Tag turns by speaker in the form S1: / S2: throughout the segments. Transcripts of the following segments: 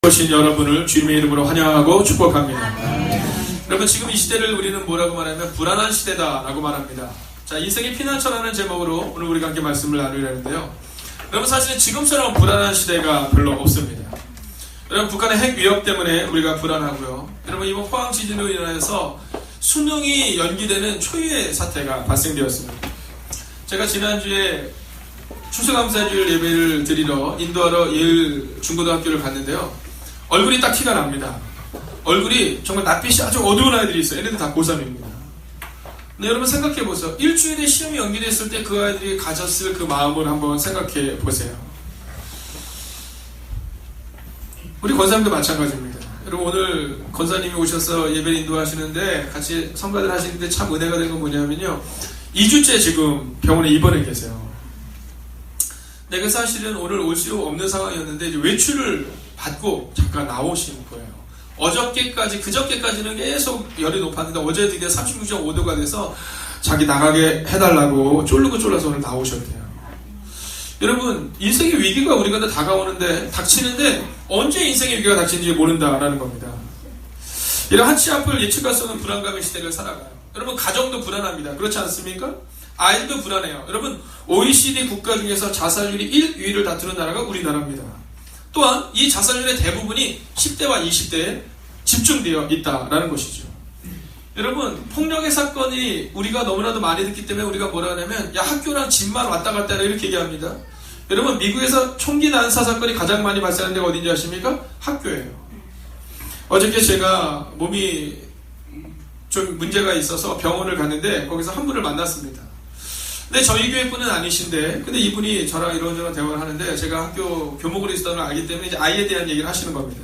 S1: 오신 여러분을 주님의 이름으로 환영하고 축복합니다.
S2: 아멘.
S1: 여러분, 지금 이 시대를 우리는 뭐라고 말하면 불안한 시대다라고 말합니다. 자, 인생의 피난처라는 제목으로 오늘 우리가 함께 말씀을 나누려 하는데요. 여러분, 사실은 지금처럼 불안한 시대가 별로 없습니다. 여러분, 북한의 핵 위협 때문에 우리가 불안하고요. 여러분, 이번 포항 지진으로 인해서 수능이 연기되는 초유의 사태가 발생되었습니다. 제가 지난주에 추수감사주일 예배를 드리러 인도하러 예일 중고등학교를 갔는데요. 얼굴이 딱 티가 납니다. 얼굴이 정말 낯빛이 아주 어두운 아이들이 있어요. 얘네들 다 고3입니다. 근데 여러분 생각해보세요. 일주일에 시험이 연기됐을 때 그 아이들이 가졌을 그 마음을 한번 생각해보세요. 우리 권사님도 마찬가지입니다. 여러분, 오늘 권사님이 오셔서 예배를 인도하시는데 같이 성가들 하시는데 참 은혜가 된 건 뭐냐면요, 2주째 지금 병원에 입원해 계세요. 내가 사실은 오늘 올 수 없는 상황이었는데 이제 외출을 받고 잠깐 나오신 거예요. 어저께까지, 그저께까지는 계속 열이 높았는데 어제 드디어 36.5도가 돼서 자기 나가게 해달라고 쫄르고 쫄라서 오늘 나오셨대요. 여러분, 인생의 위기가 우리가 다가오는데, 닥치는데 언제 인생의 위기가 닥치는지 모른다라는 겁니다. 이런 한치 앞을 예측할 수 없는 불안감의 시대를 살아가요. 여러분, 가정도 불안합니다. 그렇지 않습니까? 아이들도 불안해요. 여러분, OECD 국가 중에서 자살률이 1위를 다투는 나라가 우리나라입니다. 또한 이 자살률의 대부분이 10대와 20대에 집중되어 있다라는 것이죠. 여러분, 폭력의 사건이 우리가 너무나도 많이 듣기 때문에 우리가 뭐라 하냐면, 야, 학교랑 집만 왔다 갔다 해라, 이렇게 얘기합니다. 여러분, 미국에서 총기 난사 사건이 가장 많이 발생하는 데가 어딘지 아십니까? 학교예요. 어저께 제가 몸이 좀 문제가 있어서 병원을 갔는데 거기서 한 분을 만났습니다. 근데 저희 교회 분은 아니신데, 근데 이분이 저랑 이런저런 대화를 하는데 제가 학교 교목으로 있었다는 걸 알기 때문에 이제 아이에 대한 얘기를 하시는 겁니다.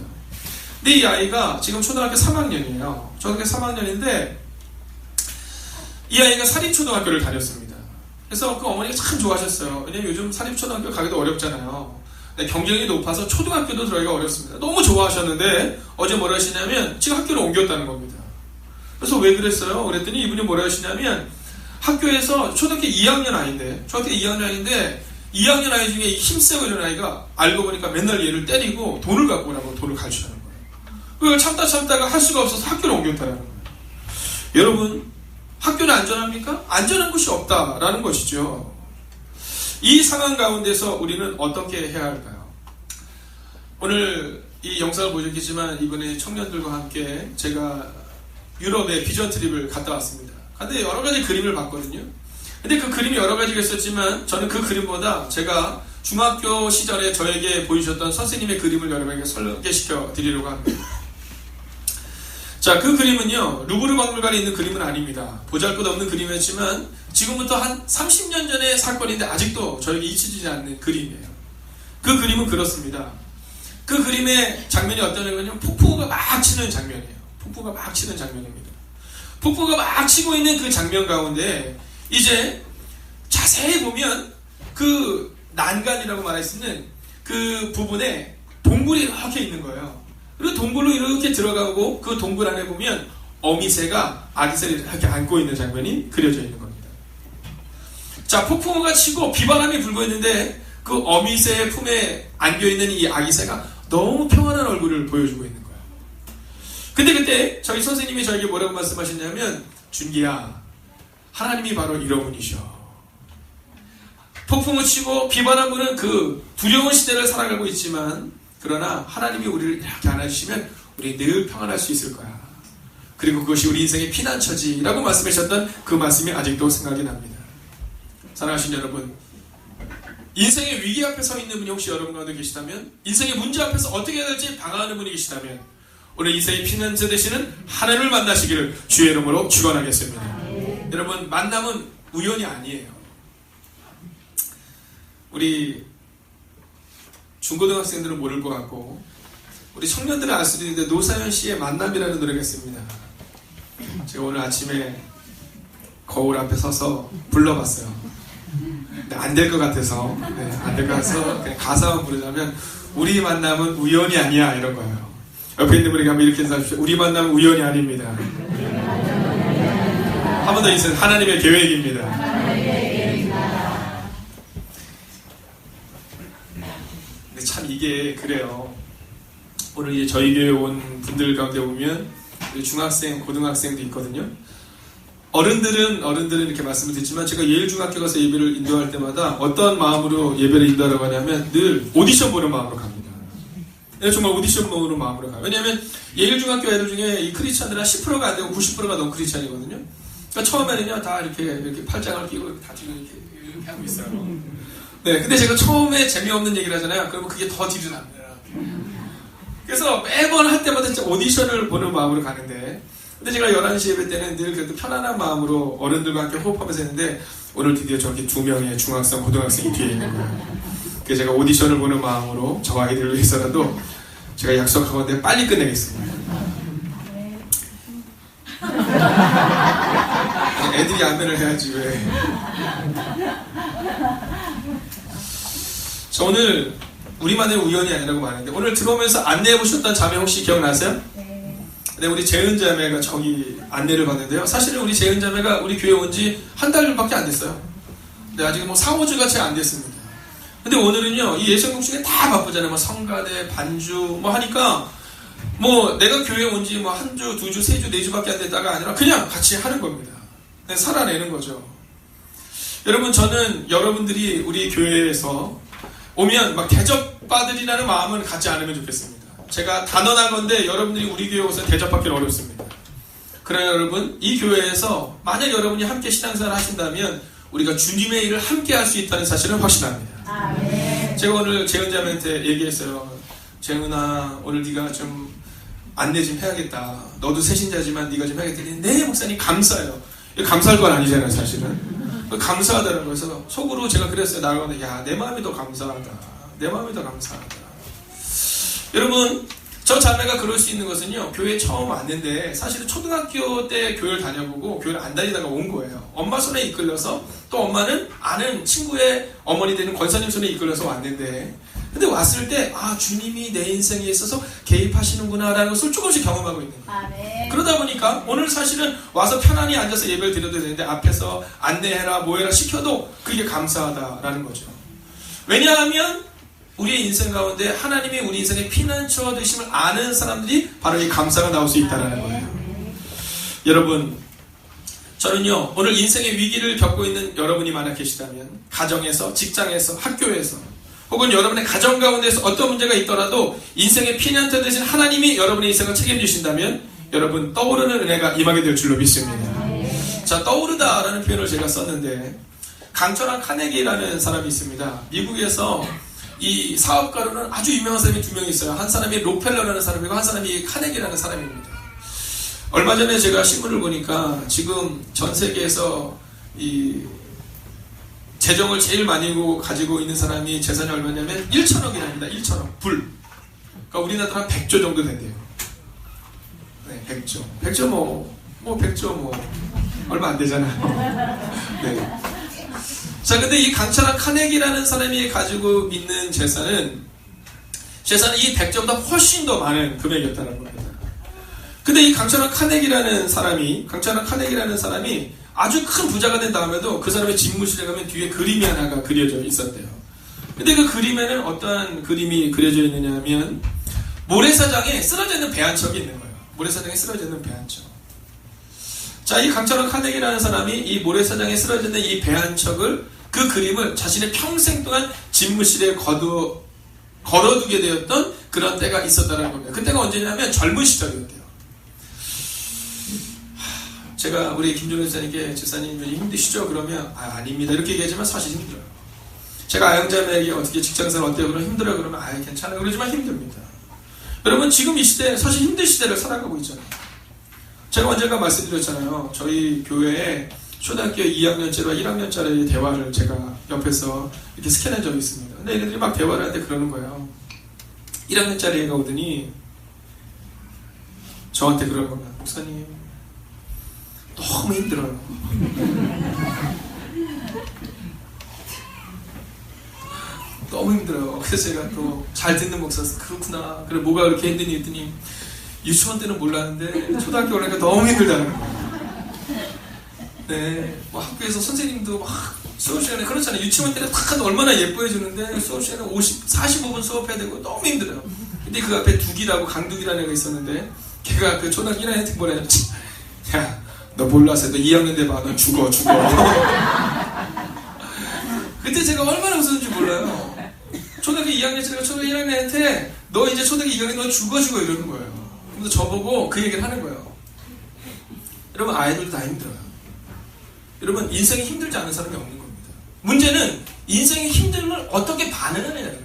S1: 근데 이 아이가 지금 초등학교 3학년이에요. 초등학교 3학년인데 이 아이가 사립초등학교를 다녔습니다. 그래서 그 어머니가 참 좋아하셨어요. 왜냐면 요즘 사립초등학교 가기도 어렵잖아요. 경쟁이 높아서 초등학교도 들어가기가 어렵습니다. 너무 좋아하셨는데 어제 뭐라 하시냐면 지금 학교를 옮겼다는 겁니다. 그래서 왜 그랬어요? 그랬더니 이분이 뭐라 하시냐면, 학교에서 초등학교 2학년 아이인데 2학년 아이 중에 힘세고 이런 아이가 알고 보니까 맨날 얘를 때리고 돈을 갖고 오라고 돈을 가르치라는 거예요. 그걸 참다가 할 수가 없어서 학교를 옮겼다는 거예요. 여러분, 학교는 안전합니까? 안전한 곳이 없다라는 것이죠. 이 상황 가운데서 우리는 어떻게 해야 할까요? 오늘 이 영상을 보셨겠지만 이번에 청년들과 함께 제가 유럽의 비전 트립을 갔다 왔습니다. 근데 여러 가지 그림을 봤거든요. 근데 그 그림이 여러 가지가 있었지만 저는 그 그림보다 제가 중학교 시절에 저에게 보이셨던 선생님의 그림을 여러분에게 설계시켜 드리려고 합니다. 자, 그 그림은요, 루브르 박물관에 있는 그림은 아닙니다. 보잘것없는 그림이었지만 지금부터 한 30년 전의 사건인데 아직도 저에게 잊혀지지 않는 그림이에요. 그 그림은 그렇습니다. 그 그림의 장면이 어떤 장면이냐면 폭포가 막 치는 장면이에요. 폭포가 막 치는 장면입니다. 폭포가 막 치고 있는 그 장면 가운데 이제 자세히 보면 그 난간이라고 말할 수 있는 그 부분에 동굴이 이렇게 있는 거예요. 그리고 동굴로 이렇게 들어가고 그 동굴 안에 보면 어미새가 아기새를 이렇게 안고 있는 장면이 그려져 있는 겁니다. 자, 폭포가 치고 비바람이 불고 있는데 그 어미새의 품에 안겨있는 이 아기새가 너무 평안한 얼굴을 보여주고 있는 거예요. 근데 그때 저희 선생님이 저에게 뭐라고 말씀하셨냐면, 준기야, 하나님이 바로 이런 분이셔. 폭풍을 치고 비바람 부는 그 두려운 시대를 살아가고 있지만, 그러나 하나님이 우리를 이렇게 안아주시면 우리 늘 평안할 수 있을 거야. 그리고 그것이 우리 인생의 피난처지라고 말씀하셨던 그 말씀이 아직도 생각이 납니다. 사랑하신 여러분, 인생의 위기 앞에 서 있는 분이 혹시 여러분 가운데 계시다면, 인생의 문제 앞에서 어떻게 해야 될지 방황하는 분이 계시다면, 오늘 인생의 피난처 되시는 하나님을 만나시기를 주의 이름으로 축원하겠습니다. 여러분, 만남은 우연이 아니에요. 우리 중고등학생들은 모를 것 같고 우리 청년들은 알 수도 있는데, 노사연 씨의 만남이라는 노래가 있습니다. 제가 오늘 아침에 거울 앞에 서서 불러봤어요. 근데 안 될 것 같아서, 안 될 것 같아서 그냥 가사만 부르자면, 우리 만남은 우연이 아니야, 이런 거예요. 옆에 있는 분에게 한번 이렇게 인사하십시오. 우리 만남은 우연이 아닙니다. 한 번 더 인사해. 하나님의 계획입니다. 근데 참 이게 그래요. 오늘 이제 저희 교회 온 분들 가운데 보면 중학생, 고등학생도 있거든요. 어른들은 이렇게 말씀을 드리지만 제가 예일중학교 가서 예배를 인도할 때마다 어떤 마음으로 예배를 인도하라고 하냐면 늘 오디션 보는 마음으로 갑니다. 정말 오디션 보는 마음으로 가요. 왜냐하면 예일중학교 애들 중에 이 크리스찬들은 10%가 안 되고 90%가 넘 크리스찬이거든요. 그러니까 처음에는요 다 이렇게 팔짱을 끼고 다 지금 이렇게 하고 있어요. 네, 근데 제가 처음에 재미없는 얘기를 하잖아요. 그러면 그게 더 뒤져납니다. 그래서 매번 할 때마다 진짜 오디션을 보는 마음으로 가는데, 근데 제가 11시 예배 때는 늘 그래도 편안한 마음으로 어른들과 함께 호흡하면서 했는데, 오늘 드디어 저렇게 2명의 중학생, 고등학생이 뒤에 있는 거예요. 그래서 제가 오디션을 보는 마음으로 저 아이들을 위해서라도 제가 약속하건대 빨리 끝내겠습니다. 애들이 안면을 해야지 왜. 저 오늘 우리만의 우연이 아니라고 말하는데, 오늘 들어오면서 안내해 보셨던 자매 혹시 기억나세요? 네, 우리 재은 자매가 저기 안내를 받는데요. 사실은 우리 재은 자매가 우리 교회 온 지 한 달밖에 안 됐어요. 네, 아직 뭐 4, 5주가 채 안 됐습니다. 근데 오늘은요, 이 예성국 중에 다 바쁘잖아요. 뭐 성가대, 반주, 뭐 하니까, 뭐 내가 교회 온 지 뭐 한 주, 2주, 3주, 4주밖에 안 됐다가 아니라 그냥 같이 하는 겁니다. 네, 살아내는 거죠. 여러분, 저는 여러분들이 우리 교회에서 오면 막 대접받으리라는 마음을 갖지 않으면 좋겠습니다. 제가 단언하건대 여러분들이 우리 교회에 오서 대접받기는 어렵습니다. 그러나 여러분, 이 교회에서 만약 여러분이 함께 신앙생활을 하신다면 우리가 주님의 일을 함께 할 수 있다는 사실은 확신합니다. 네. 제가 오늘 재은 자매한테 얘기했어요. 재은아, 오늘 네가 좀 안내 좀 해야겠다. 너도 새신자지만 네가 좀 해야겠다. 네, 목사님 감사해요. 감사할 건 아니잖아요, 사실은. 감사하다는 거에서 속으로 제가 그랬어요. 나가면 야, 내 마음이 더 감사하다. 내 마음이 더 감사하다. 여러분, 저 자매가 그럴 수 있는 것은요, 교회에 처음 왔는데 사실은 초등학교 때 교회를 다녀보고 교회를 안 다니다가 온 거예요. 엄마 손에 이끌려서, 또 엄마는 아는 친구의 어머니 되는 권사님 손에 이끌려서 왔는데, 근데 왔을 때 주님이 내 인생에 있어서 개입하시는구나 라는 것을 조금씩 경험하고 있는 거예요. 네. 그러다 보니까 오늘 사실은 와서 편안히 앉아서 예배를 드려도 되는데 앞에서 안내해라 뭐해라 시켜도 그게 감사하다라는 거죠. 왜냐하면 우리의 인생 가운데 하나님이 우리 인생의 피난처가 되심을 아는 사람들이 바로 이 감사가 나올 수 있다는 거예요. 여러분, 저는요, 오늘 인생의 위기를 겪고 있는 여러분이 만약 계시다면 가정에서, 직장에서, 학교에서, 혹은 여러분의 가정 가운데서 어떤 문제가 있더라도 인생의 피난처 되신 하나님이 여러분의 인생을 책임지신다면 여러분 떠오르는 은혜가 임하게 될 줄로 믿습니다. 자, 떠오르다라는 표현을 제가 썼는데, 강철한 카네기라는 사람이 있습니다. 미국에서 이 사업가로는 아주 유명한 사람이 2명 있어요. 한 사람이 록펠러라는 사람이고 한 사람이 카네기라는 사람입니다. 얼마 전에 제가 신문을 보니까 지금 전 세계에서 이 재정을 제일 많이 가지고 있는 사람이 재산이 얼마냐면 1,000억이랍니다. 1,000억. 불. 그러니까 우리나라 한 100조 정도 된대요. 네, 100조. 100조 100조 얼마 안 되잖아요. 네. 자, 근데 이 강철한 카네기라는 사람이 가지고 있는 재산은 이 100조보다 훨씬 더 많은 금액이었다는 겁니다. 근데 이 강철한 카네기라는 사람이 아주 큰 부자가 된 다음에도 그 사람의 집무실에 가면 뒤에 그림이 하나가 그려져 있었대요. 근데 그 그림에는 어떠한 그림이 그려져 있느냐 하면 모래사장에 쓰러져 있는 배 한 척이 있는 거예요. 모래사장에 쓰러져 있는 배 한 척. 자, 이 강철한 카네기라는 사람이 이 모래사장에 쓰러져 있는 이 배 한 척을, 그 그림을 자신의 평생 동안 집무실에 걸어두게 되었던 그런 때가 있었다는 겁니다. 그때가 언제냐면 젊은 시절이었대요. 제가 우리 김종현 집사님께 집사님 힘드시죠? 그러면 아닙니다 이렇게 얘기하지만 사실 힘들어요. 제가 아영자매에게 어떻게 직장생활 어때요? 그러면 힘들어요? 그러면 괜찮아요 그러지만 힘듭니다. 여러분, 지금 이 시대 사실 힘든 시대를 살아가고 있잖아요. 제가 언젠가 말씀드렸잖아요. 저희 교회에 초등학교 2학년짜리와 1학년짜리 대화를 제가 옆에서 이렇게 스캔한 적이 있습니다. 근데 얘네들이 막 대화를 하는데 그러는 거예요. 1학년짜리 애가 오더니 저한테 그러는 겁니다. 목사님, 너무 힘들어요. 너무 힘들어요. 그래서 제가 또 잘 듣는 목사라서 그렇구나. 그래 뭐가 그렇게 힘드니 했더니 유치원 때는 몰랐는데 초등학교 올라니까 너무 힘들다는 거예요. 네, 뭐 학교에서 선생님도 막 수업 시간에 그렇잖아요. 유치원 때는 탁 하도 얼마나 예뻐해 주는데 수업 시간에 45분 수업해야 되고 너무 힘들어요. 근데 그 앞에 두기라고 강두기라는 애가 있었는데 걔가 그 초등학교 1학년 때 뭐라 했지? 야, 너 몰라서 너 2학년 돼 봐. 너 죽어. 그때 제가 얼마나 웃었는지 몰라요. 초등학교 2학년짜리가 초등학교 1학년한테 너 이제 초등학교 2학년 너 죽어 이러는 거예요. 그래서 저보고 그 얘기를 하는 거예요. 여러분, 아이들도 다 힘들어요. 여러분, 인생이 힘들지 않은 사람이 없는 겁니다. 문제는 인생의 힘듦을 어떻게 반응하느냐는 거죠.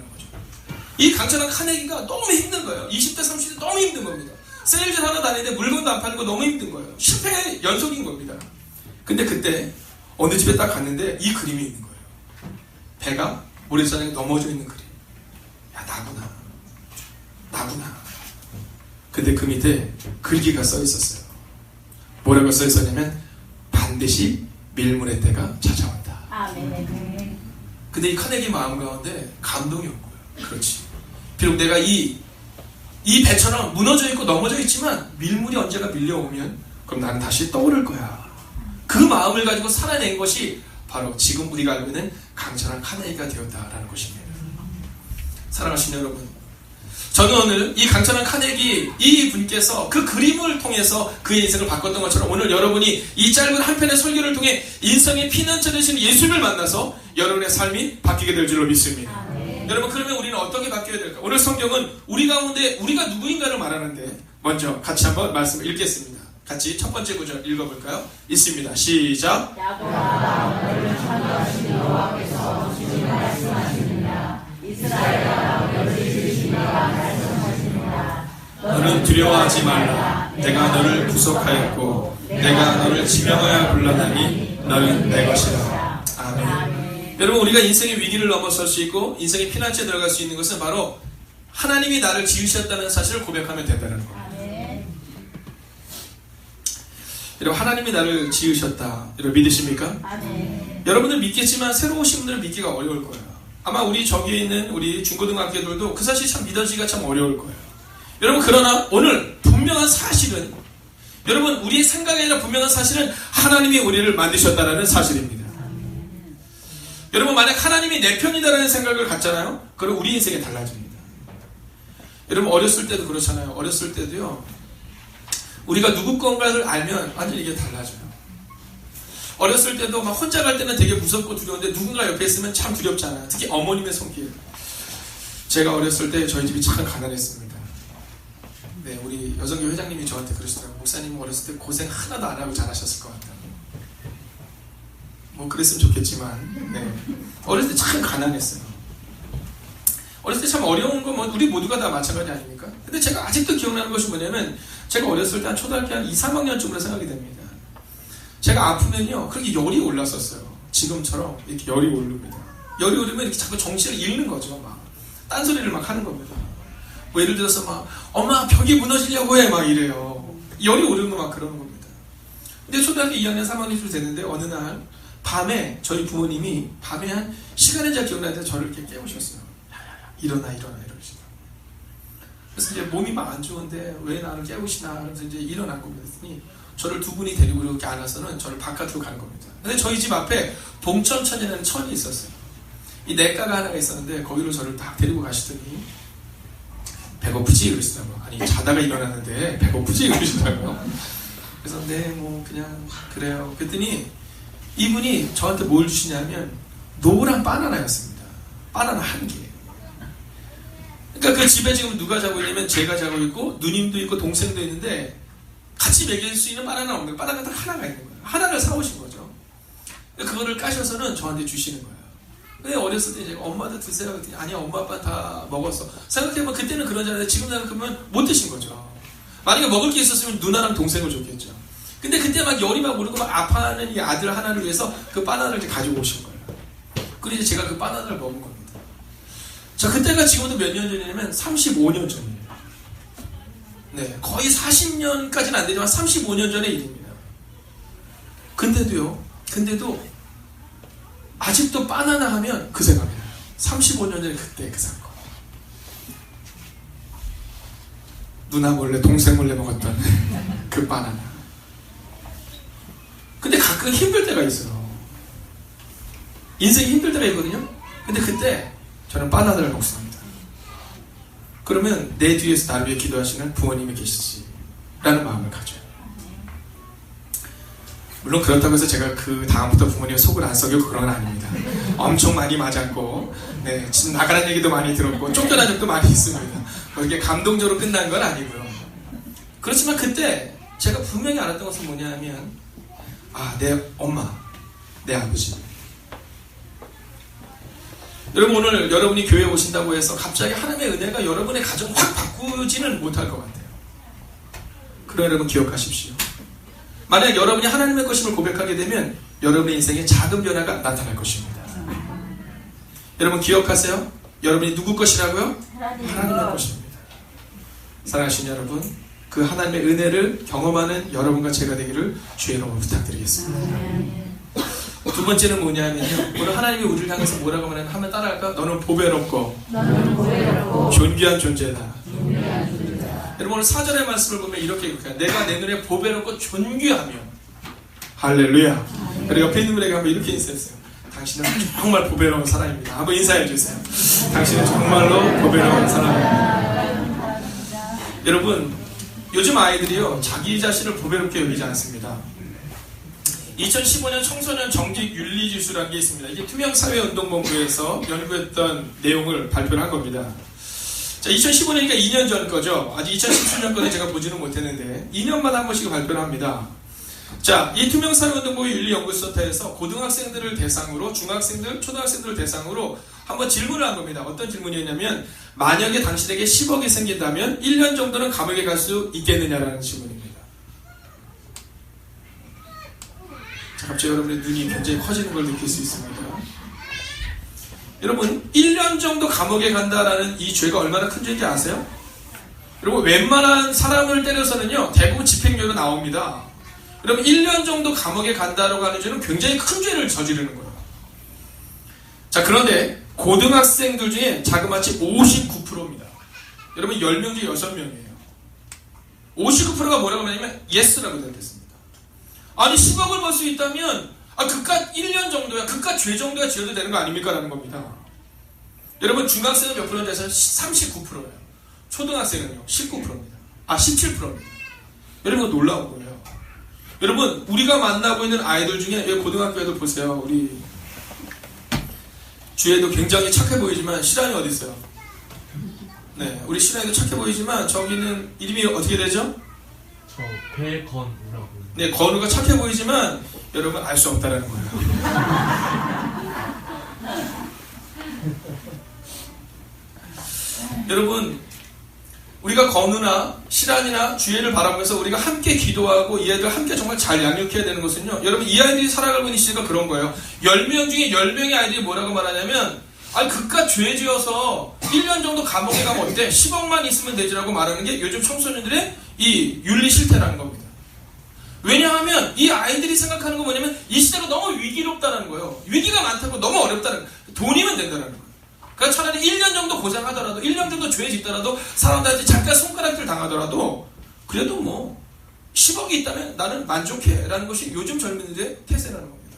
S1: 이 강철한 카네기가 너무 힘든 거예요. 20대 30대 너무 힘든 겁니다. 세일즈 하나 다니는데 물건도 안 파는 거 너무 힘든 거예요. 실패의 연속인 겁니다. 근데 그때 어느 집에 딱 갔는데 이 그림이 있는 거예요. 배가 모래사장에 넘어져 있는 그림. 야, 나구나. 근데 그 밑에 글귀가 써 있었어요. 뭐라고 써 있었냐면 반드시 밀물의 때가 찾아온다.
S2: 아멘.
S1: 근데 이 카네기 마음 가운데 감동이 온 거예요. 그렇지. 비록 내가 이 배처럼 무너져 있고 넘어져 있지만 밀물이 언제가 밀려오면 그럼 나는 다시 떠오를 거야. 그 마음을 가지고 살아낸 것이 바로 지금 우리가 알고 있는 강철한 카네기가 되었다라는 것입니다. 사랑하시는 여러분, 저는 오늘 이 강철한 카네기 이 분께서 그 그림을 통해서 그의 인생을 바꿨던 것처럼 오늘 여러분이 이 짧은 한 편의 설교를 통해 인생의 피난처 되시는 예수를 만나서 여러분의 삶이 바뀌게 될 줄로 믿습니다. 여러분, 그러면 우리는 어떻게 바뀌어야 될까? 오늘 성경은 우리 가운데 우리가 누구인가를 말하는데 먼저 같이 한번 말씀을 읽겠습니다. 같이 첫 번째 구절 읽어볼까요? 있습니다. 시작.
S2: 야곱아, 너를 창조하신 여호와께서 주님 말씀하십니다. 이스라엘아, 너를 지으신 이가 말씀하십니다.
S1: 너는 두려워하지 말라. 내가 너를 구속하였고 내가 너를 지명하여 불렀나니 너는 내 것이다. 아멘. 여러분, 우리가 인생의 위기를 넘어설 수 있고 인생의 피난처에 들어갈 수 있는 것은 바로 하나님이 나를 지으셨다는 사실을 고백하면 된다는 겁니다. 여러분, 하나님이 나를 지으셨다. 여러분, 믿으십니까?
S2: 아멘.
S1: 여러분들 믿겠지만 새로 오신 분들은 믿기가 어려울 거예요. 아마 우리 저기에 있는 우리 중고등학교들도 그 사실이 참 믿어지기가 참 어려울 거예요. 여러분, 그러나 오늘 분명한 사실은, 여러분, 우리의 생각이 아니라 분명한 사실은 하나님이 우리를 만드셨다는 사실입니다. 여러분, 만약 하나님이 내 편이다라는 생각을 갖잖아요. 그럼 우리 인생이 달라집니다. 여러분, 어렸을 때도 그렇잖아요. 어렸을 때도요, 우리가 누구 건가를 알면 완전히 이게 달라져요. 어렸을 때도 막 혼자 갈 때는 되게 무섭고 두려운데 누군가 옆에 있으면 참 두렵잖아요. 특히 어머님의 손길. 제가 어렸을 때 저희 집이 참 가난했습니다. 네, 우리 여성교 회장님이 저한테 그러시더라고요. 목사님은 어렸을 때 고생 하나도 안 하고 잘하셨을 것 같다. 뭐 그랬으면 좋겠지만, 네. 어렸을 때 참 가난했어요. 어렸을 때 참 어려운 건 뭐 우리 모두가 다 마찬가지 아닙니까? 근데 제가 아직도 기억나는 것이 뭐냐면 제가 어렸을 때 한 초등학교 한 2, 3학년쯤으로 생각이 됩니다. 제가 아프면요, 그렇게 열이 올랐었어요. 지금처럼 이렇게 열이 오릅니다. 열이 오르면 이렇게 자꾸 정신을 잃는 거죠. 막 딴소리를 막 하는 겁니다. 뭐 예를 들어서 막 엄마 벽이 무너지려고 해 막 이래요. 열이 오르면 막 그러는 겁니다. 근데 초등학교 2학년 3학년쯤 됐는데 어느 날 밤에 저희 부모님이 밤에 한 시간이 잘 기억나는데 저를 이렇게 깨우셨어요. 야야야 일어나 이러시더라고요. 그래서 이제 몸이 막 안 좋은데 왜 나를 깨우시나 그래서 이제 일어난 겁니다. 그랬더니 저를 두 분이 데리고 이렇게 안아서는 저를 바깥으로 가는 겁니다. 근데 저희 집 앞에 봉천천이라는 천이 있었어요. 이 냇가가 하나가 있었는데 거기로 저를 딱 데리고 가시더니 배고프지? 그러시더라고요. 아니 자다가 일어났는데 배고프지? 그러시더라고요. 그래서 네 뭐 그냥 그래요. 그랬더니 이분이 저한테 뭘 주시냐면 노란 바나나였습니다. 바나나 한 개. 그러니까 그 집에 지금 누가 자고 있냐면 제가 자고 있고 누님도 있고 동생도 있는데 같이 먹일 수 있는 바나나 없는 거예요. 바나나 딱 하나가 있는 거예요. 하나를 사오신 거죠. 그거를 까셔서는 저한테 주시는 거예요. 근데 어렸을 때 이제 엄마도 드세요. 그랬더니 아니야 엄마 아빠 다 먹었어. 생각해보면 그때는 그런 줄 알았는데 지금 생각하면 못 드신 거죠. 만약에 먹을 게 있었으면 누나랑 동생을 줬겠죠. 근데 그때 막 열이 막 오르고 막 아파하는 이 아들 하나를 위해서 그 바나나를 이제 가지고 오신 거예요. 그래서 제가 그 바나나를 먹은 겁니다. 자, 그때가 지금부터 몇 년 전이냐면 35년 전이에요. 네, 거의 40년까지는 안 되지만 35년 전의 일입니다. 근데도 아직도 바나나 하면 그 생각이 나요. 35년 전에 그때 그 사건. 누나 몰래 동생 몰래 먹었던 그 바나나. 근데 가끔 힘들 때가 있어요. 인생이 힘들 때가 있거든요. 근데 그때 저는 바나나를 먹습니다. 그러면 내 뒤에서 나를 위해 기도하시는 부모님이 계시지라는 마음을 가져요. 물론 그렇다고 해서 제가 그 다음부터 부모님 속을 안 썩이고 그런 건 아닙니다. 엄청 많이 맞았고, 네, 지금 나가라는 얘기도 많이 들었고, 쫓겨난 적도 많이 있습니다. 그렇게 감동적으로 끝난 건 아니고요. 그렇지만 그때 제가 분명히 알았던 것은 뭐냐 하면, 내 엄마, 내 아버지. 여러분, 오늘 여러분이 교회에 오신다고 해서 갑자기 하나님의 은혜가 여러분의 가정 확 바꾸지는 못할 것 같아요. 그러나 여러분 기억하십시오. 만약 여러분이 하나님의 것임을 고백하게 되면 여러분의 인생에 작은 변화가 나타날 것입니다. 여러분 기억하세요? 여러분이 누구 것이라고요? 하나님의 것입니다. 사랑하시는 여러분, 그 하나님의 은혜를 경험하는 여러분과 제가 되기를 주의 이름으로 부탁드리겠습니다. 두 번째는 뭐냐면요, 오늘 하나님이 우리를 향해서 뭐라고 말하면 한번 따라할까? 너는 보배롭고 존귀한 존재다. 여러분 오늘 4절의 말씀을 보면 이렇게 읽어요. 내가 내 눈에 보배롭고 존귀하며. 할렐루야. 그리고 옆에 있는 분에게 한번 이렇게 인사했어요. 당신은 정말 보배로운 사람입니다. 한번 인사해 주세요. 당신은 정말로 보배로운 사람입니다. 여러분, 요즘 아이들이요, 자기 자신을 보배롭게 여기지 않습니다. 2015년 청소년 정직 윤리지수라는 게 있습니다. 이게 투명사회운동본부에서 연구했던 내용을 발표를 한 겁니다. 자, 2015년이니까 2년 전 거죠. 아직 2017년 거는 제가 보지는 못했는데 2년마다 한 번씩 발표를 합니다. 자, 이 투명사회운동본부 윤리연구센터에서 고등학생들을 대상으로, 중학생들, 초등학생들을 대상으로 한번 질문을 한 겁니다. 어떤 질문이었냐면, 만약에 당신에게 10억이 생긴다면 1년 정도는 감옥에 갈 수 있겠느냐라는 질문입니다. 자, 갑자기 여러분의 눈이 굉장히 커지는 걸 느낄 수 있습니다. 여러분, 1년 정도 감옥에 간다라는 이 죄가 얼마나 큰 죄인지 아세요? 여러분, 웬만한 사람을 때려서는요, 대부분 집행유예로 나옵니다. 여러분, 1년 정도 감옥에 간다라고 하는 죄는 굉장히 큰 죄를 저지르는 거예요. 자, 그런데 고등학생들 중에 자그마치 59%입니다. 여러분, 10명 중에 6명이에요. 59%가 뭐라고 하냐면 예스라고 대답했습니다. 아니, 10억을 벌 수 있다면 그깟 1년 정도야, 그깟 죄 정도야 지어도 되는 거 아닙니까? 라는 겁니다. 여러분, 중학생은 몇 프로인지 아세요? 39%예요. 초등학생은요, 19%입니다. 17%입니다. 여러분, 놀라운 거예요. 여러분, 우리가 만나고 있는 아이들 중에, 고등학교 애들 보세요. 우리 주애도 굉장히 착해 보이지만, 실안이 어디 있어요? 네, 우리 실안이도 착해 보이지만, 저기는 이름이 어떻게 되죠?
S3: 저 배건우라고.
S1: 네, 건우가 착해 보이지만 여러분 알 수 없다라는 거예요. 여러분, 우리가 건우나 실안이나 주애를 바라보면서 우리가 함께 기도하고 이 아이들 함께 정말 잘 양육해야 되는 것은요, 여러분, 이 아이들이 살아가고 있는 시대가 그런 거예요. 10명 중에 10명의 아이들이 뭐라고 말하냐면, 그깟 죄 지어서 1년 정도 감옥에 가면 어때? 10억만 있으면 되지라고 말하는 게 요즘 청소년들의 이 윤리 실태라는 겁니다. 왜냐하면 이 아이들이 생각하는 건 뭐냐면, 이 시대가 너무 위기롭다는 거예요. 위기가 많다고, 너무 어렵다는 거예요. 돈이면 된다는 거예요. 그러니까 차라리 1년 정도 고생하더라도, 1년 정도 죄 짓더라도, 사람들한테 잠깐 손가락질 당하더라도, 그래도 뭐 10억이 있다면 나는 만족해 라는 것이 요즘 젊은이들의 태세라는 겁니다.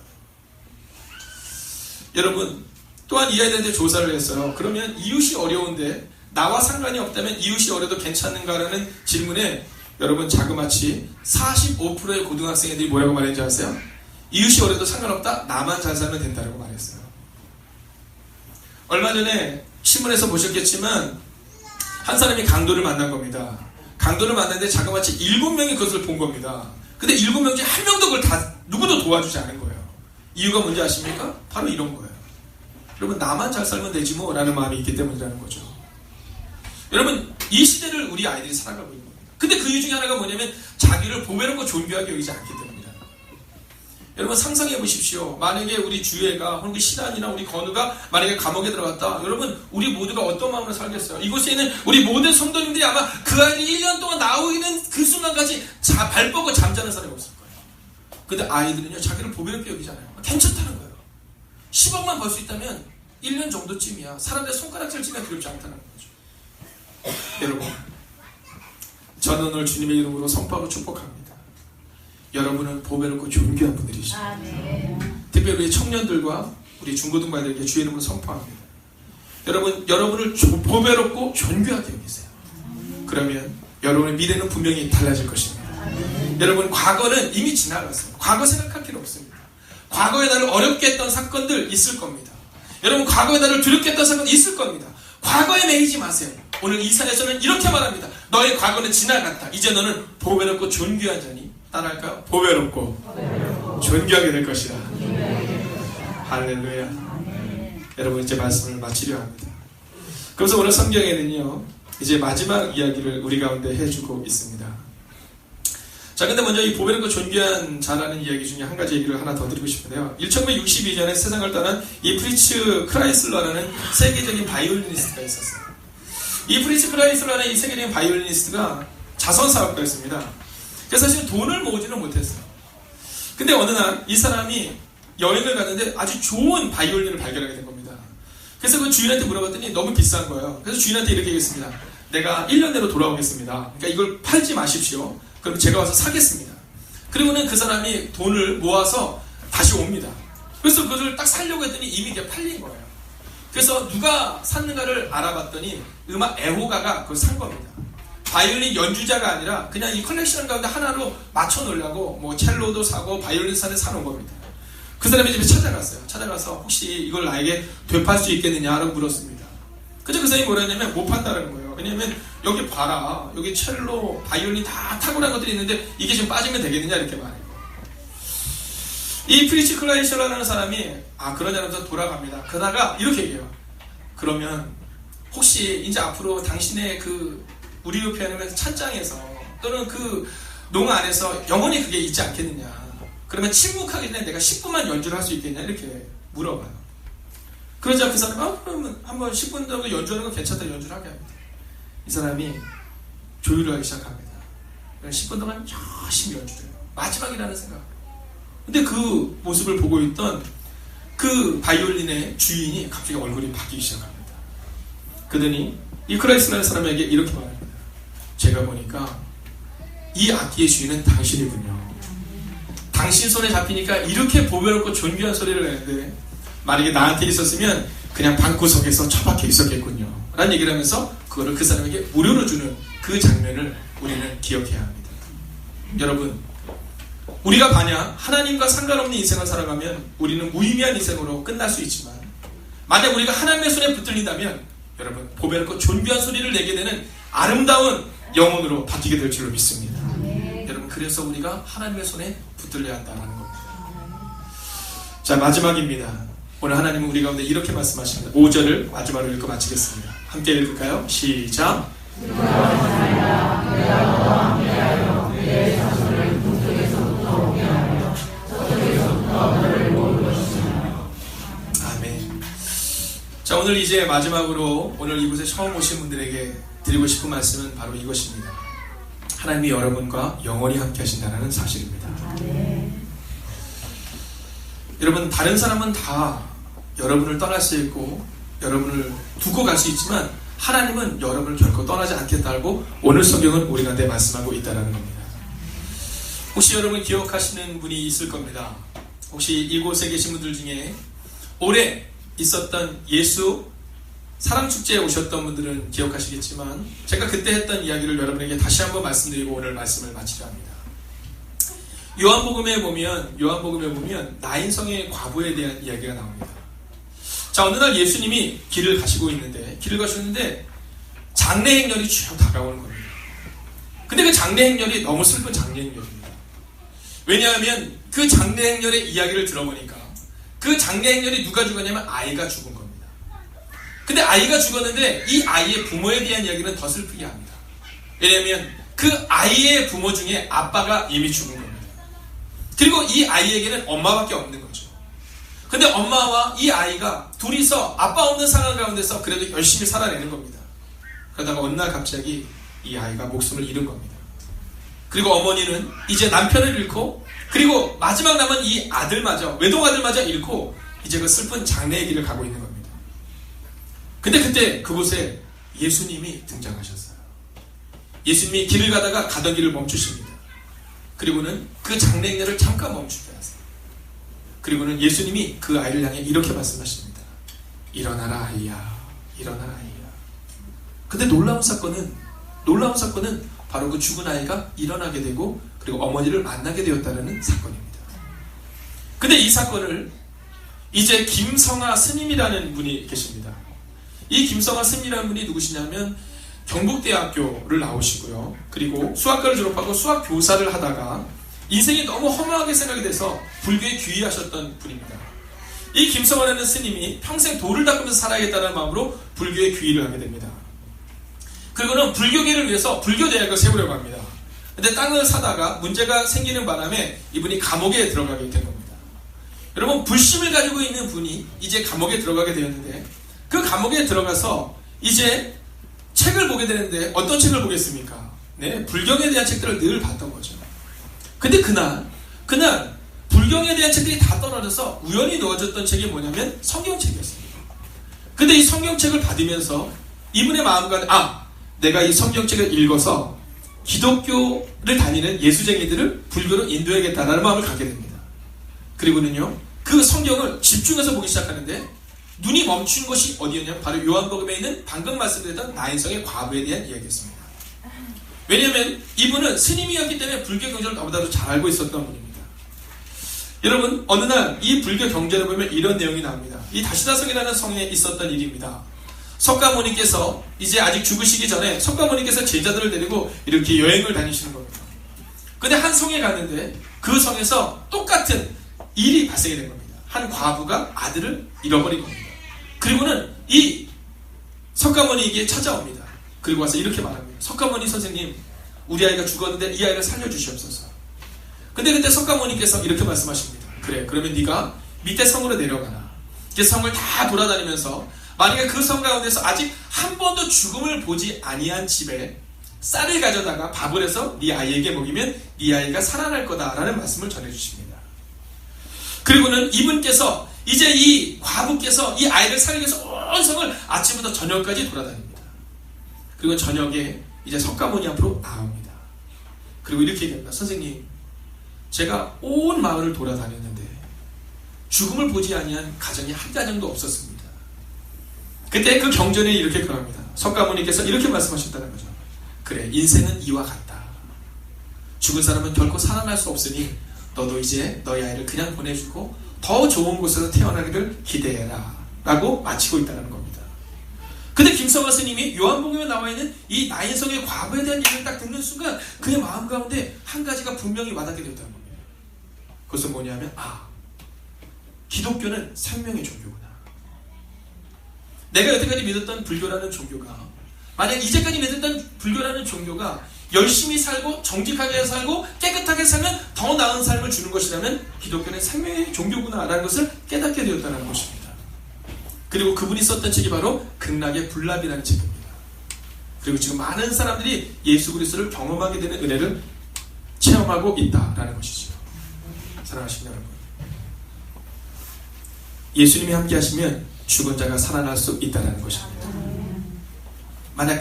S1: 여러분, 또한 이 아이들한테 조사를 했어요. 그러면 이웃이 어려운데 나와 상관이 없다면 이웃이 어려도 괜찮은가라는 질문에 여러분, 자그마치 45%의 고등학생 애들이 뭐라고 말했는지 아세요? 이웃이 어려도 상관없다, 나만 잘 살면 된다고 말했어요. 얼마 전에 신문에서 보셨겠지만 한 사람이 강도를 만난 겁니다. 강도를 만났는데 자그마치 7명이 그것을 본 겁니다. 근데 7명 중에 한 명도 그걸 다 누구도 도와주지 않은 거예요. 이유가 뭔지 아십니까? 바로 이런 거예요. 여러분, 나만 잘 살면 되지 뭐 라는 마음이 있기 때문이라는 거죠. 여러분, 이 시대를 우리 아이들이 살아가고 있는 겁니다. 근데 그 이유 중에 하나가 뭐냐면, 자기를 보배롭고 존귀하게 여기지 않기 때문이다. 여러분, 상상해 보십시오. 만약에 우리 주애가, 혹은 신안이나 우리 건우가 만약에 감옥에 들어갔다. 여러분, 우리 모두가 어떤 마음으로 살겠어요? 이곳에 있는 우리 모든 성도님들이 아마 그 아이들이 1년 동안 나오는 그 순간까지 발 뻗고 잠자는 사람이 없을 거예요. 근데 아이들은요, 자기를 보배롭게 여기잖아요. 괜찮다는 거예요. 10억만 벌 수 있다면 1년 정도쯤이야. 사람들의 손가락질 찌면 두렵지 않다는 거죠. 여러분, 저는 오늘 주님의 이름으로 선포하고 축복합니다. 여러분은 보배롭고 존귀한 분들이십니다. 특별히 우리 청년들과 우리 중고등부아이들에게 주의 이름으로 선포합니다. 여러분을 보배롭고 존귀하게 여기세요. 그러면 여러분의 미래는 분명히 달라질 것입니다. 여러분, 과거는 이미 지나갔어요. 과거 생각할 필요 없습니다. 과거에 나를 어렵게 했던 사건들 있을 겁니다. 여러분, 과거에 나를 두렵게 했던 사건 있을 겁니다. 과거에 매이지 마세요. 오늘 이사야서는 이렇게 말합니다. 너의 과거는 지나갔다. 이제 너는 보배롭고 존귀한 자니 따라할까요? 보배롭고 존귀하게 될 것이다. 할렐루야. 여러분, 이제 말씀을 마치려 합니다. 그래서 오늘 성경에는요, 이제 마지막 이야기를 우리 가운데 해주고 있습니다. 자, 근데 먼저 이 보배롭고 존귀한 자라는 이야기 중에 한 가지 얘기를 하나 더 드리고 싶은데요. 1962년에 세상을 떠난 이 프리츠 크라이슬러라는 세계적인 바이올리니스트가 있었어요. 이 프리츠 크라이슬러라는 이 세계적인 바이올리니스트가 자선사업가였습니다. 그래서 사실 돈을 모으지는 못했어요. 근데 어느 날 이 사람이 여행을 갔는데 아주 좋은 바이올린을 발견하게 된 겁니다. 그래서 그 주인한테 물어봤더니 너무 비싼 거예요. 그래서 주인한테 이렇게 얘기했습니다. 내가 1년 내로 돌아오겠습니다. 그러니까 이걸 팔지 마십시오. 그럼 제가 와서 사겠습니다. 그리고는 그 사람이 돈을 모아서 다시 옵니다. 그래서 그걸 딱 사려고 했더니 이미 이게 팔린 거예요. 그래서 누가 샀는가를 알아봤더니 음악 애호가가 그걸 산 겁니다. 바이올린 연주자가 아니라 그냥 이 컬렉션 가운데 하나로 맞춰 놓으려고 뭐 첼로도 사고 바이올린 사놓은 겁니다. 그 사람이 집에 찾아갔어요. 찾아가서 혹시 이걸 나에게 되팔 수 있겠느냐라고 물었습니다. 그래서 그 사람이 뭐라 했냐면 못 판다는 거예요. 왜냐면 여기 봐라. 여기 첼로, 바이올린 다 탁월한 것들이 있는데 이게 지금 빠지면 되겠느냐 이렇게 말해요. 이 프리츠 클라이셔라는 사람이 그러냐면서 돌아갑니다. 그러다가 이렇게 얘기해요. 그러면 혹시 이제 앞으로 당신의 그 우리로 표현하면 찬장에서 또는 그 농 안에서 영원히 그게 있지 않겠느냐. 그러면 침묵하기 전에 내가 10분만 연주를 할 수 있겠냐 이렇게 물어봐요. 그러자 그 사람이 그러면 한번 10분 정도 연주하는 건 괜찮다. 연주를 하게 합니다. 이 사람이 조율을 하기 시작합니다. 10분 동안 열심히 연주를 해요. 마지막이라는 생각. 근데 그 모습을 보고 있던 그 바이올린의 주인이 갑자기 얼굴이 바뀌기 시작합니다. 그러더니 이 크라이스라는 사람에게 이렇게 말합니다. 제가 보니까 이 악기의 주인은 당신이군요. 당신 손에 잡히니까 이렇게 보배롭고 존귀한 소리를 내는데 만약에 나한테 있었으면 그냥 방구석에서 처박혀 있었겠군요. 라는 얘기를 하면서 그거를 그 사람에게 무료로 주는 그 장면을 우리는 기억해야 합니다. 여러분, 우리가 만약 하나님과 상관없는 인생을 살아가면 우리는 무의미한 인생으로 끝날 수 있지만 만약 우리가 하나님의 손에 붙들린다면 여러분, 보배롭고 존귀한 소리를 내게 되는 아름다운 영혼으로 바뀌게 될 줄로 믿습니다. 여러분, 그래서 우리가 하나님의 손에 붙들려야 한다는 겁니다. 자, 마지막입니다. 오늘 하나님은 우리 가운데 이렇게 말씀하십니다. 5절을 마지막으로 읽고 마치겠습니다. 함께 읽을까요? 시작. 아멘. 자, 오늘 이제 마지막으로 오늘 이곳에 처음 오신 분들에게 드리고 싶은 말씀은 바로 이것입니다. 하나님이 여러분과 영원히 함께 하신다는 사실입니다. 여러분, 다른 사람은 다 여러분을 떠날 수 있고 여러분을 두고 갈 수 있지만 하나님은 여러분을 결코 떠나지 않겠다고 오늘 성경은 우리 가운데 말씀하고 있다는 겁니다. 혹시 여러분 기억하시는 분이 있을 겁니다. 혹시 이곳에 계신 분들 중에 올해 있었던 예수 사랑축제에 오셨던 분들은 기억하시겠지만 제가 그때 했던 이야기를 여러분에게 다시 한번 말씀드리고 오늘 말씀을 마치려 합니다. 요한복음에 보면 나인성의 과부에 대한 이야기가 나옵니다. 자, 어느 날 예수님이 길을 가시는데 장례 행렬이 쭉 다가오는 겁니다. 근데 그 장례 행렬이 너무 슬픈 장례 행렬입니다. 왜냐하면 그 장례 행렬의 이야기를 들어보니까 그 장례 행렬이 누가 죽었냐면 아이가 죽은 겁니다. 근데 아이가 죽었는데 이 아이의 부모에 대한 이야기는 더 슬프게 합니다. 왜냐하면 그 아이의 부모 중에 아빠가 이미 죽은 겁니다. 그리고 이 아이에게는 엄마밖에 없는 거죠. 근데 엄마와 이 아이가 둘이서 아빠 없는 상황 가운데서 그래도 열심히 살아내는 겁니다. 그러다가 어느 날 갑자기 이 아이가 목숨을 잃은 겁니다. 그리고 어머니는 이제 남편을 잃고 그리고 마지막 남은 이 아들마저 외동아들마저 잃고 이제 그 슬픈 장례의 길을 가고 있는 겁니다. 근데 그때 그곳에 예수님이 등장하셨어요. 예수님이 길을 가다가 가던 길을 멈추십니다. 그리고는 그 장례 행렬을 잠깐 멈추게 하세요. 그리고는 예수님이 그 아이를 향해 이렇게 말씀하십니다. 일어나라 아이야, 일어난 아이야. 근데 놀라운 사건은 바로 그 죽은 아이가 일어나게 되고 그리고 어머니를 만나게 되었다는 사건입니다. 근데 이 사건을 이제 김성하 스님이라는 분이 계십니다. 이 김성하 스님이라는 분이 누구시냐면 경북대학교를 나오시고요. 그리고 수학과를 졸업하고 수학 교사를 하다가 인생이 너무 허무하게 생각이 돼서 불교에 귀의하셨던 분입니다. 이 김성하라는 스님이 평생 돌을 닦으면서 살아야겠다는 마음으로 불교에 귀의를 하게 됩니다. 그리고는 불교계를 위해서 불교대학을 세우려고 합니다. 근데 땅을 사다가 문제가 생기는 바람에 이분이 감옥에 들어가게 된 겁니다. 여러분, 불심을 가지고 있는 분이 이제 감옥에 들어가게 되었는데 그 감옥에 들어가서 이제 책을 보게 되는데 어떤 책을 보겠습니까? 네, 불경에 대한 책들을 늘 봤던 거죠. 근데 그날 불경에 대한 책들이 다 떨어져서 우연히 넣어졌던 책이 뭐냐면 성경책이었습니다. 근데 이 성경책을 받으면서 이분의 마음가짐, 내가 이 성경책을 읽어서 기독교를 다니는 예수쟁이들을 불교로 인도해야겠다라는 마음을 갖게 됩니다. 그리고는요, 그 성경을 집중해서 보기 시작하는데 눈이 멈춘 곳이 어디였냐면 바로 요한복음에 있는 방금 말씀드렸던 나인성의 과부에 대한 이야기였습니다. 왜냐하면 이분은 스님이었기 때문에 불교 경전을 너무나도 잘 알고 있었던 분입니다. 여러분, 어느 날 이 불교 경전을 보면 이런 내용이 나옵니다. 이 다시다성이라는 성에 있었던 일입니다. 석가모니께서 이제 아직 죽으시기 전에 석가모니께서 제자들을 데리고 이렇게 여행을 다니시는 겁니다. 근데 한 성에 갔는데 그 성에서 똑같은 일이 발생이 된 겁니다. 한 과부가 아들을 잃어버린 겁니다. 그리고는 이 석가모니에게 찾아옵니다. 그리고 와서 이렇게 말합니다. 석가모니 선생님, 우리 아이가 죽었는데 이 아이를 살려주시옵소서. 근데 그때 석가모니께서 이렇게 말씀하십니다. 그래, 그러면 네가 밑에 성으로 내려가라. 이제 성을 다 돌아다니면서 만약에 그 성 가운데서 아직 한 번도 죽음을 보지 아니한 집에 쌀을 가져다가 밥을 해서 네 아이에게 먹이면 네 아이가 살아날 거다라는 말씀을 전해주십니다. 그리고는 이분께서 이제 이 과부께서 이 아이를 살리기 위해서 온 성을 아침부터 저녁까지 돌아다닙니다. 그리고 저녁에 이제 석가모니 앞으로 나옵니다. 그리고 이렇게 얘기합니다. 선생님, 제가 온 마을을 돌아다녔는데 죽음을 보지 아니한 가정이 한 가정도 없었습니다. 그때 그 경전에 이렇게 그럽니다. 석가모니께서 이렇게 말씀하셨다는 거죠. 그래, 인생은 이와 같다. 죽은 사람은 결코 살아날 수 없으니 너도 이제 너희 아이를 그냥 보내주고 더 좋은 곳에서 태어나기를 기대해라 라고 마치고 있다는 겁니다. 근데 김성하 스님이 요한복음에 나와 있는 이 나인성의 과부에 대한 얘기를 딱 듣는 순간 그의 마음 가운데 한 가지가 분명히 와닿게 되었다는 겁니다. 그것은 뭐냐면 기독교는 생명의 종교구나. 내가 여태까지 믿었던 불교라는 종교가, 만약 이제까지 믿었던 불교라는 종교가 열심히 살고 정직하게 살고 깨끗하게 살면 더 나은 삶을 주는 것이라면 기독교는 생명의 종교구나라는 것을 깨닫게 되었다는 것입니다. 그리고 그분이 썼던 책이 바로 극락의 불납이라는 책입니다. 그리고 지금 많은 사람들이 예수 그리스도를 경험하게 되는 은혜를 체험하고 있다라는 것이죠. 사랑하시는 여러분, 예수님이 함께 하시면 죽은 자가 살아날 수 있다는 것입니다. 만약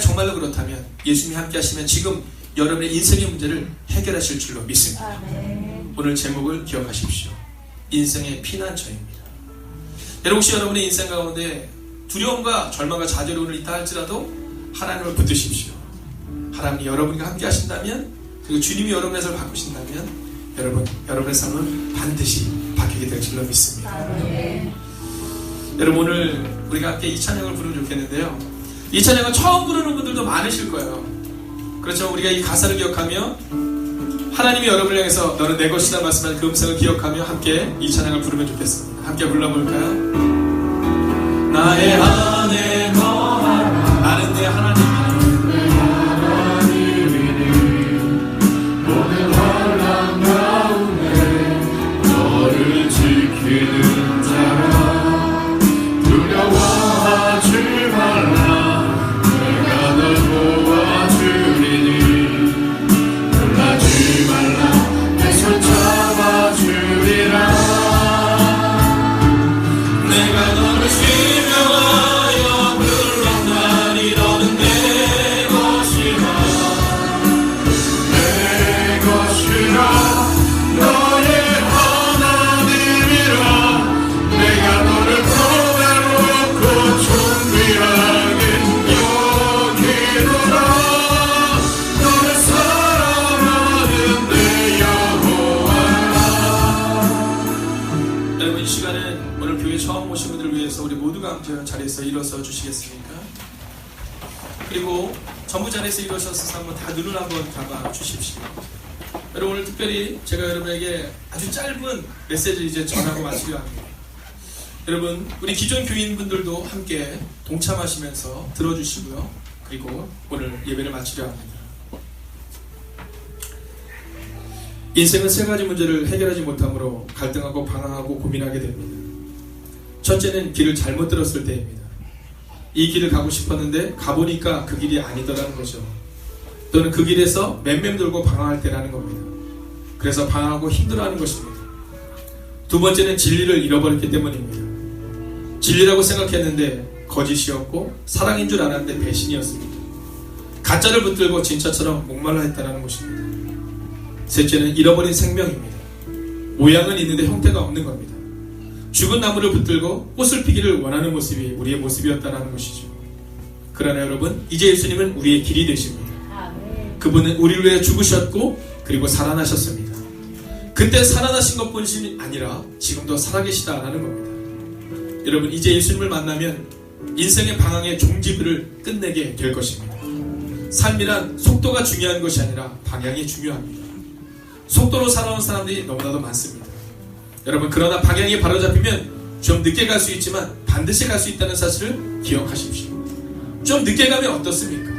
S1: 정말로 그렇다면 예수님이 함께 하시면 지금 여러분의 인생의 문제를 해결하실 줄로 믿습니다. 오늘 제목을 기억하십시오. 인생의 피난처입니다. 여러분, 혹시 여러분의 인생 가운데 두려움과 절망과 좌절이 오늘 있다 할지라도 하나님을 붙드십시오. 하나님이 여러분과 함께 하신다면, 그리고 주님이 여러분의 삶을 바꾸신다면 여러분의 삶은 반드시 바뀌게 될 줄로 믿습니다. 여러분, 오늘 우리가 함께 이 찬양을 부르면 좋겠는데요, 이 찬양을 처음 부르는 분들도 많으실 거예요. 그렇지만 우리가 이 가사를 기억하며 하나님이 여러분을 향해서 너는 내 것이다 말씀하신 그 음성을 기억하며 함께 이 찬양을 부르면 좋겠습니다. 함께 불러볼까요? 나의 안에 거하라. 나는 내 하나님이니
S3: 모든 환난 가운데 너를 지키는 자라. 두려워하지 말라. 내가 널 도와주리니 놀라지 말라. 내 손 잡아주리라.
S1: 내가 너를 신명하여 조금만 저 자리에서 일어서 주시겠습니까? 그리고 전부 자리에서 일어서서 한번 다 눈을 한번 감아 주십시오. 여러분 오늘 특별히 제가 여러분에게 아주 짧은 메시지를 이제 전하고 마치려 합니다. 여러분 우리 기존 교인분들도 함께 동참하시면서 들어주시고요. 그리고 오늘 예배를 마치려 합니다. 인생은 세 가지 문제를 해결하지 못함으로 갈등하고 방황하고 고민하게 됩니다. 첫째는 길을 잘못 들었을 때입니다. 이 길을 가고 싶었는데 가보니까 그 길이 아니더라는 거죠. 또는 그 길에서 맴맴돌고 방황할 때라는 겁니다. 그래서 방황하고 힘들어하는 것입니다. 두 번째는 진리를 잃어버렸기 때문입니다. 진리라고 생각했는데 거짓이었고 사랑인 줄 알았는데 배신이었습니다. 가짜를 붙들고 진짜처럼 목말라 했다는 것입니다. 셋째는 잃어버린 생명입니다. 모양은 있는데 형태가 없는 겁니다. 죽은 나무를 붙들고 꽃을 피기를 원하는 모습이 우리의 모습이었다는 것이죠. 그러나 여러분 이제 예수님은 우리의 길이 되십니다. 그분은 우리를 위해 죽으셨고 그리고 살아나셨습니다. 그때 살아나신 것뿐이 아니라 지금도 살아계시다라는 겁니다. 여러분 이제 예수님을 만나면 인생의 방황의 종지부를 끝내게 될 것입니다. 삶이란 속도가 중요한 것이 아니라 방향이 중요합니다. 속도로 살아온 사람들이 너무나도 많습니다. 여러분 그러나 방향이 바로잡히면 좀 늦게 갈 수 있지만 반드시 갈 수 있다는 사실을 기억하십시오. 좀 늦게 가면 어떻습니까?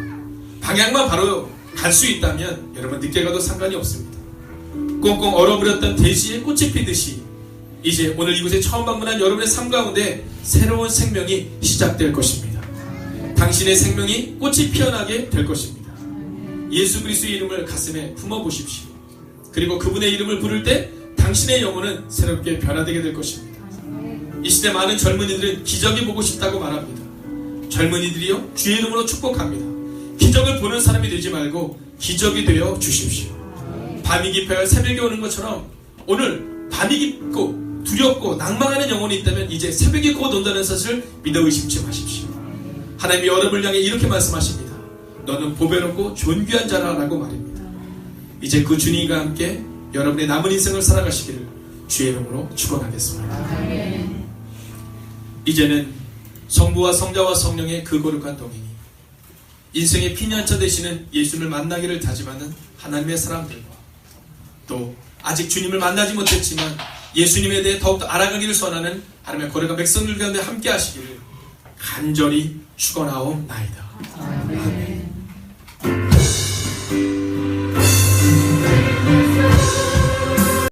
S1: 방향만 바로 갈 수 있다면 여러분 늦게 가도 상관이 없습니다. 꽁꽁 얼어버렸던 대지에 꽃이 피듯이 이제 오늘 이곳에 처음 방문한 여러분의 삶 가운데 새로운 생명이 시작될 것입니다. 당신의 생명이 꽃이 피어나게 될 것입니다. 예수 그리스도의 이름을 가슴에 품어보십시오. 그리고 그분의 이름을 부를 때 당신의 영혼은 새롭게 변화되게 될 것입니다. 이 시대 많은 젊은이들은 기적이 보고 싶다고 말합니다. 젊은이들이요 주의 이름으로 축복합니다. 기적을 보는 사람이 되지 말고 기적이 되어 주십시오. 밤이 깊어야 새벽이 오는 것처럼 오늘 밤이 깊고 두렵고 낭망하는 영혼이 있다면 이제 새벽이 곧 온다는 사실을 믿어 의심치 마십시오. 하나님이 여러분을 향해 이렇게 말씀하십니다. 너는 보배롭고 존귀한 자라라고 말입니다. 이제 그 주님과 함께 여러분의 남은 인생을 살아가시기를 주의 이름으로 축원하겠습니다. 이제는 성부와 성자와 성령의 그 거룩한 동행이 인생의 피난처 되시는 예수님을 만나기를 다짐하는 하나님의 사람들과 또 아직 주님을 만나지 못했지만 예수님에 대해 더욱더 알아가기를 선하는 하나님의 거룩한 백성들 가운데 함께 하시기를 간절히 축원하옵나이다.